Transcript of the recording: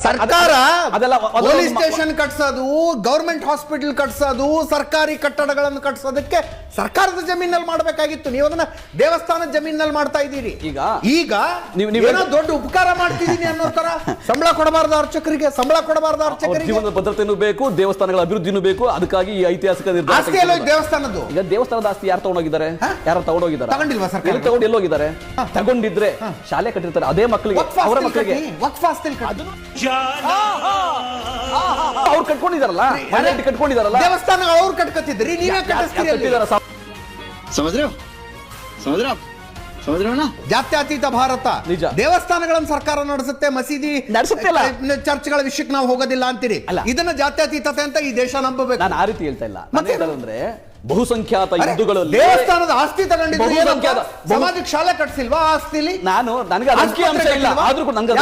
ಸರ್ಕಾರ ಅದೆಲ್ಲ police station ಕಟ್ಸೋದು, government hospital ಕಟ್ಸೋದು, ಸರ್ಕಾರಿ ಕಟ್ಟಡಗಳನ್ನು ಕಟ್ಸೋದಕ್ಕೆ ಸರ್ಕಾರದ ಜಮೀನಲ್ಲಿ ಮಾಡಬೇಕಾಗಿತ್ತು. ನೀವು ಅದನ್ನ ದೇವಸ್ಥಾನದ ಜಮೀನಲ್ಲಿ ಮಾಡ್ತಾ ಇದ್ದೀರಿ. ಈಗ ಏನೋ ದೊಡ್ಡ ಉಪಕಾರ ಮಾಡ್ತಿದ್ದೀನಿ ಅನ್ನೋ ತರ ಸಂಬಳ ಕೊಡಬಾರ್ದು ಅರ್ಚಕರಿಗೆ, ಜೀವನದ ಭದ್ರತೆನೂ ಬೇಕು, ದೇವಸ್ಥಾನಗಳ ಅಭಿವೃದ್ಧಿನೂ ಬೇಕು. ಅದಕ್ಕಾಗಿ ಈ ಐತಿಹಾಸಿಕ ನಿರ್ಧಾರ. ದೇವಸ್ಥಾನದ್ದು ಈಗ ದೇವಸ್ಥಾನದ ಆಸ್ತಿ ಯಾರು ತಗೊಂಡೋಗಿದ್ದಾರೆ? ಯಾರು ತಗೊಂಡೋಗಿದ್ದಾರೆ? ತಗೊಂಡಿಲ್ವಾ ಸರ್ಕಾರ? ತಗೊಂಡು ಎಲ್ಲೋಗಿದ್ದಾರೆ? ತಗೊಂಡಿದ್ರೆ ಶಾಲೆ ಕಟ್ಟಿರ್ತಾರೆ, ಅದೇ ಮಕ್ಕಳಿಗೆ, ಅವರ ಮಕ್ಕಳಿಗೆ ಅವ್ರು ಕಟ್ಕೊಂಡಿದಾರಲ್ಲ, ಕಟ್ಕೊಂಡಿದಾರಲ್ಲ ದೇವಸ್ಥಾನ ಅವ್ರು ಕಟ್ಕೊತಿದ್ರಿ, ನೀವೇ ಕಟ್ಟಿಸ್ತೀರ. ಜಾತ್ಯತೀತ ಭಾರತ ನಿಜ. ದೇವಸ್ಥಾನಗಳನ್ನು ಸರ್ಕಾರ ನಡೆಸುತ್ತೆ, ಮಸೀದಿ ನಡೆಸುತ್ತಿಲ್ಲ, ಚರ್ಚ್ಗಳ ವಿಷಯಕ್ಕೆ ನಾವು ಹೋಗೋದಿಲ್ಲ ಅಂತೀರಿ. ಇದನ್ನ ಜಾತ್ಯತೀತತೆ ಅಂತ ಈ ದೇಶ ನಂಬಬೇಕು. ನಾನು ಆ ರೀತಿ ಹೇಳ್ತಾ ಇಲ್ಲ. ಅಂದ್ರೆ ಬಹುಸಂಖ್ಯಾತ ಯುದ್ಧಗಳಲ್ಲಿ ದೇವಸ್ಥಾನದ ಆಸ್ತಿ ತಗೊಂಡಿದ್ದು ಸಮಾಜಕ್ಕೆ ಶಾಲೆ ಕಟ್ಸಿಲ್ವಾ? ಆಸ್ತಿಲಿ ನನಗೆ ಅಂಕಿ ಅಂಶ ಇಲ್ಲ, ಆದ್ರೂ ನನಗೆ